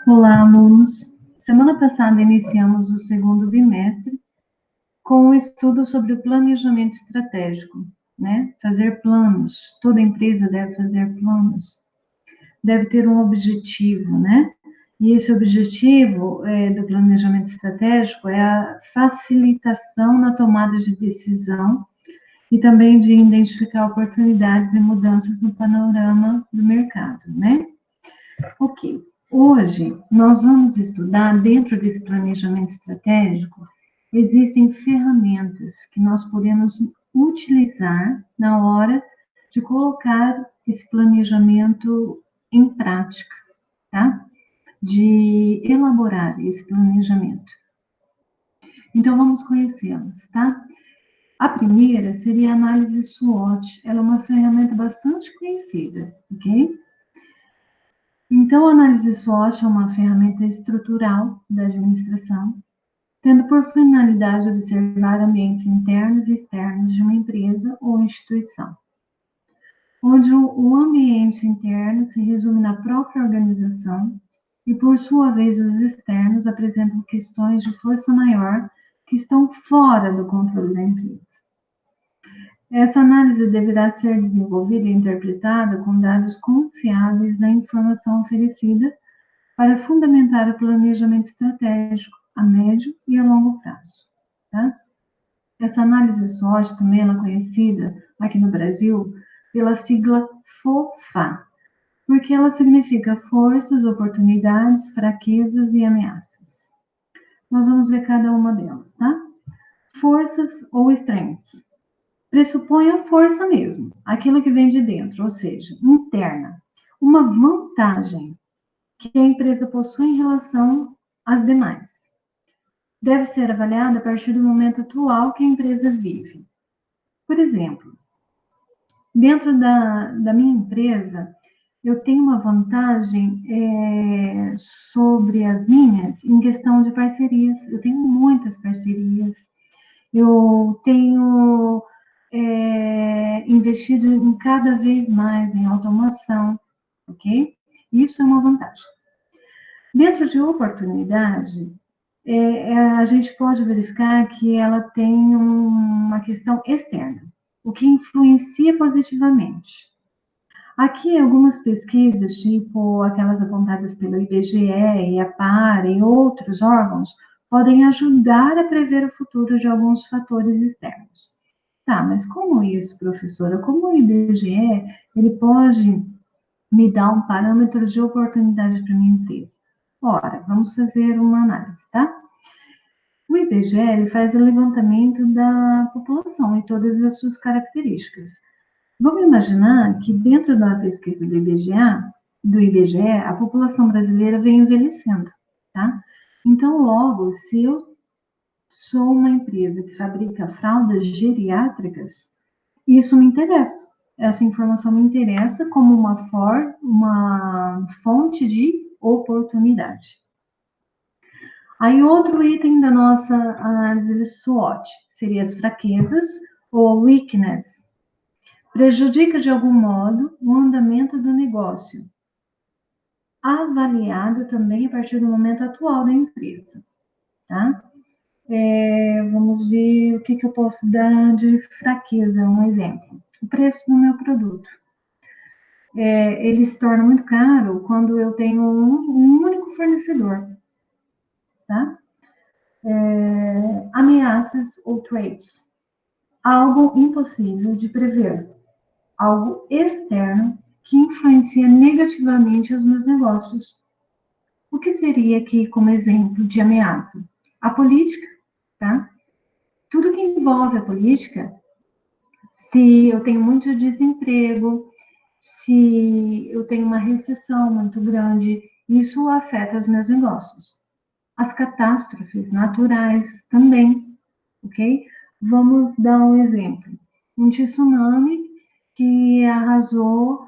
Olá, alunos! Semana passada iniciamos o segundo bimestre com o estudo sobre o planejamento estratégico, né? Fazer planos. Toda empresa deve fazer planos. Deve ter um objetivo, né? E esse objetivo do planejamento estratégico é a facilitação na tomada de decisão e também de identificar oportunidades e mudanças no panorama do mercado, né? Ok. Hoje, nós vamos estudar, dentro desse planejamento estratégico, existem ferramentas que nós podemos utilizar na hora de colocar esse planejamento em prática, tá? De elaborar esse planejamento. Então, vamos conhecê-las, tá? A primeira seria a análise SWOT. Ela é uma ferramenta bastante conhecida, ok? Então, a análise SWOT é uma ferramenta estrutural da administração, tendo por finalidade observar ambientes internos e externos de uma empresa ou instituição, onde o ambiente interno se resume na própria organização e, por sua vez, os externos apresentam questões de força maior que estão fora do controle da empresa. Essa análise deverá ser desenvolvida e interpretada com dados confiáveis da informação oferecida para fundamentar o planejamento estratégico a médio e a longo prazo. Tá? Essa análise SWOT também é conhecida aqui no Brasil pela sigla FOFA, porque ela significa forças, oportunidades, fraquezas e ameaças. Nós vamos ver cada uma delas, tá? Forças ou strengths. Pressupõe a força mesmo, aquilo que vem de dentro, ou seja, interna. Uma vantagem que a empresa possui em relação às demais. Deve ser avaliada a partir do momento atual que a empresa vive. Por exemplo, dentro da minha empresa, eu tenho uma vantagem sobre as minhas em questão de parcerias. Eu tenho muitas parcerias. Eu tenho investido em cada vez mais em automação, ok? Isso é uma vantagem. Dentro de oportunidade, a gente pode verificar que ela tem uma questão externa, o que influencia positivamente. Aqui, algumas pesquisas, tipo aquelas apontadas pelo IBGE, IAPAR e outros órgãos, podem ajudar a prever o futuro de alguns fatores externos. Tá, mas como isso, professora? Como o IBGE ele pode me dar um parâmetro de oportunidade para minha empresa? Ora, vamos fazer uma análise, tá? O IBGE ele faz o levantamento da população e todas as suas características. Vamos imaginar que dentro da pesquisa do IBGE, a população brasileira vem envelhecendo, tá? Então, logo, se eu sou uma empresa que fabrica fraldas geriátricas, isso me interessa. Essa informação me interessa como uma fonte de oportunidade. Aí, outro item da nossa análise de SWOT seria as fraquezas ou weakness. Prejudica de algum modo o andamento do negócio, avaliado também a partir do momento atual da empresa, tá? Vamos ver o que eu posso dar de fraqueza, um exemplo. O preço do meu produto. Ele se torna muito caro quando eu tenho um único fornecedor, tá? Ameaças ou threats. Algo impossível de prever. Algo externo que influencia negativamente os meus negócios. O que seria aqui como exemplo de ameaça? A política, tá? Tudo que envolve a política, se eu tenho muito desemprego, se eu tenho uma recessão muito grande, isso afeta os meus negócios. As catástrofes naturais também, ok? Vamos dar um exemplo. Um tsunami que arrasou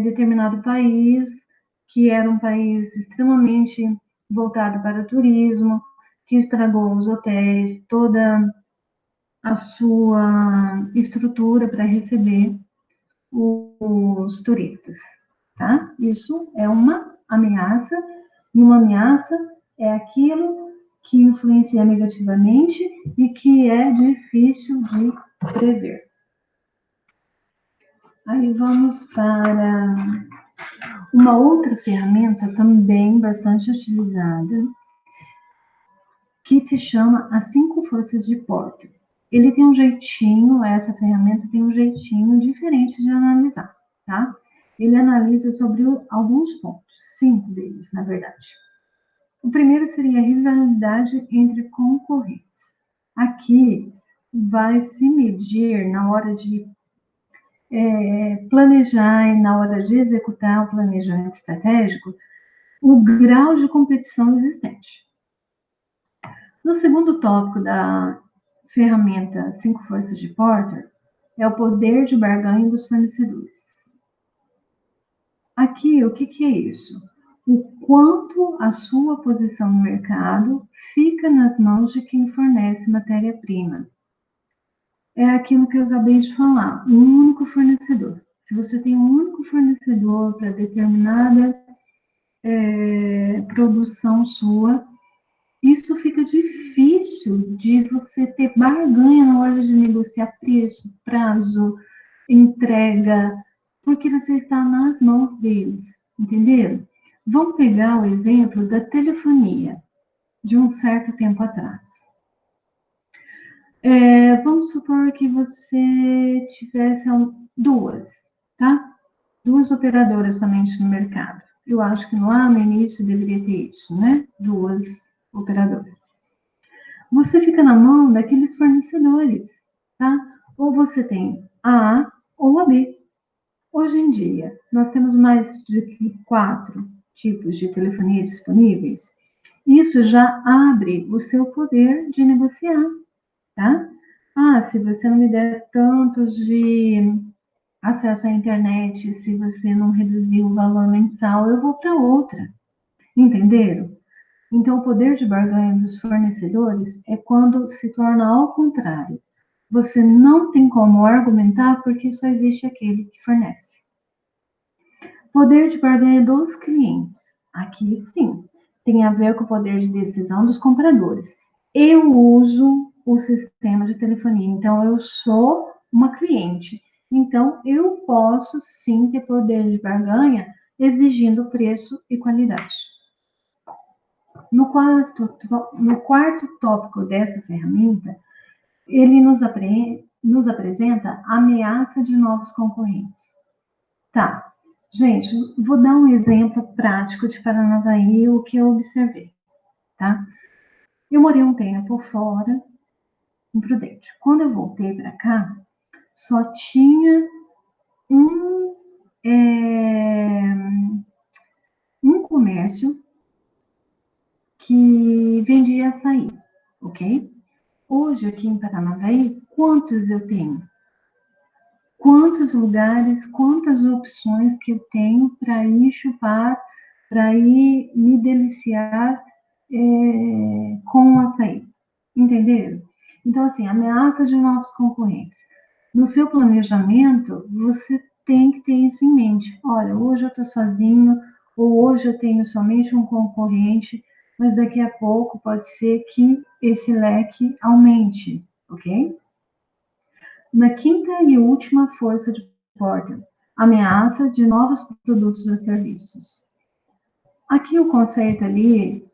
determinado país, que era um país extremamente voltado para o turismo, que estragou os hotéis, toda a sua estrutura para receber os turistas, tá? Isso é uma ameaça E uma ameaça é aquilo que influencia negativamente e que é difícil de prever. Aí vamos para uma outra ferramenta também bastante utilizada, que se chama as 5 forças de Porter. Ele tem um jeitinho, essa ferramenta tem um jeitinho diferente de analisar, tá? Ele analisa sobre alguns pontos, 5 deles, na verdade. O primeiro seria a rivalidade entre concorrentes. Aqui vai se medir na hora de planejar e na hora de executar o planejamento estratégico o grau de competição existente. No segundo tópico da ferramenta 5 forças de Porter, é o poder de barganha dos fornecedores. Aqui, o que é isso? O quanto a sua posição no mercado fica nas mãos de quem fornece matéria-prima. É aquilo que eu acabei de falar, um único fornecedor. Se você tem um único fornecedor para determinada produção sua, isso fica difícil de você ter barganha na hora de negociar preço, prazo, entrega, porque você está nas mãos deles, entenderam? Vamos pegar o exemplo da telefonia, de um certo tempo atrás. Vamos supor que você tivesse duas, tá? Duas operadoras somente no mercado. Eu acho que lá no início deveria ter isso, né? Duas operadoras. Você fica na mão daqueles fornecedores, tá? Ou você tem a A ou a B. Hoje em dia, nós temos mais de 4 tipos de telefonia disponíveis. Isso já abre o seu poder de negociar, tá? Se você não me der tantos de acesso à internet, se você não reduzir o valor mensal, eu vou para outra. Entenderam? Então, o poder de barganha dos fornecedores é quando se torna ao contrário. Você não tem como argumentar porque só existe aquele que fornece. Poder de barganha dos clientes. Aqui sim, tem a ver com o poder de decisão dos compradores. Eu uso o sistema de telefonia, então eu sou uma cliente. Então, eu posso sim ter poder de barganha exigindo preço e qualidade. No quarto tópico dessa ferramenta, ele nos apresenta a ameaça de novos concorrentes. Tá, gente, vou dar um exemplo prático de Paranavaí, o que eu observei, tá? Eu morei um tempo fora, em Prudente. Quando eu voltei para cá, só tinha um comércio que vendia açaí, ok? Hoje, aqui em Paranavaí, quantos eu tenho? Quantos lugares, quantas opções que eu tenho para ir chupar, para ir me deliciar com o açaí. Entenderam? Então, assim, ameaça de novos concorrentes. No seu planejamento, você tem que ter isso em mente. Olha, hoje eu estou sozinho, ou hoje eu tenho somente um concorrente, mas daqui a pouco pode ser que esse leque aumente, ok? Na quinta e última força de Porter, ameaça de novos produtos ou serviços. Aqui o conceito ali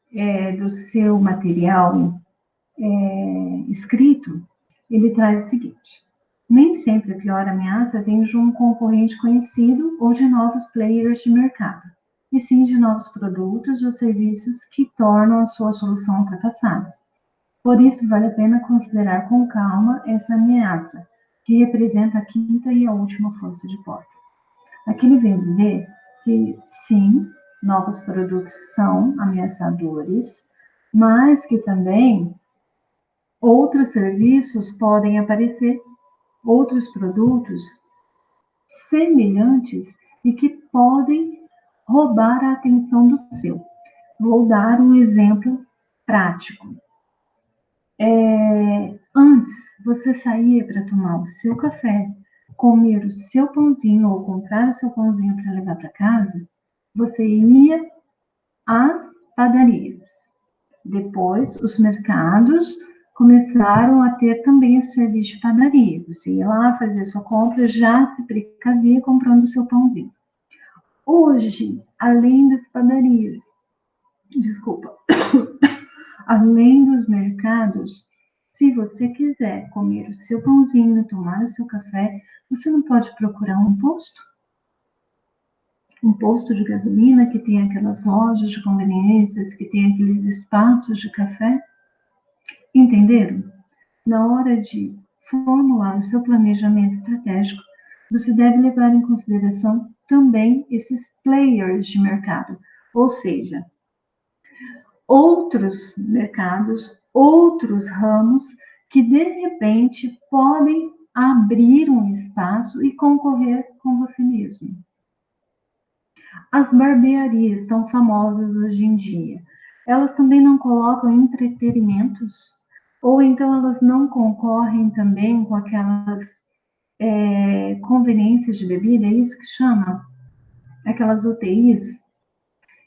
do seu material escrito, ele traz o seguinte: nem sempre a pior ameaça vem de um concorrente conhecido ou de novos players de mercado, e sim de novos produtos ou serviços que tornam a sua solução ultrapassada. Por isso, vale a pena considerar com calma essa ameaça, que representa a quinta e a última força de Porter. Aqui ele vem dizer que, sim, novos produtos são ameaçadores, mas que também outros serviços podem aparecer, outros produtos semelhantes e que podem roubar a atenção do seu. Vou dar um exemplo prático. Antes, você saía para tomar o seu café, comer o seu pãozinho ou comprar o seu pãozinho para levar para casa, você ia às padarias. Depois, os mercados começaram a ter também esse serviço de padaria. Você ia lá fazer sua compra, já se precavia comprando seu pãozinho. Hoje, além das padarias, além dos mercados, se você quiser comer o seu pãozinho, tomar o seu café, você não pode procurar um posto? Um posto de gasolina que tem aquelas lojas de conveniências, que tem aqueles espaços de café? Entenderam? Na hora de formular o seu planejamento estratégico, você deve levar em consideração também esses players de mercado, ou seja, outros mercados, outros ramos que de repente podem abrir um espaço e concorrer com você mesmo. As barbearias tão famosas hoje em dia, elas também não colocam entretenimentos? Ou então elas não concorrem também com aquelas conveniências de bebida, é isso que chama? Aquelas UTIs?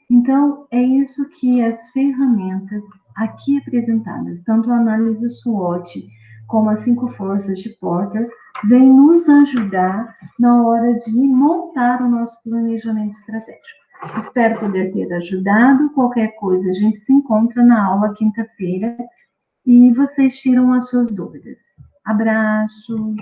Então, é isso que as ferramentas aqui apresentadas, tanto a análise SWOT como as 5 forças de Porter, vêm nos ajudar na hora de montar o nosso planejamento estratégico. Espero poder ter ajudado. Qualquer coisa, a gente se encontra na aula quinta-feira e vocês tiram as suas dúvidas. Abraço!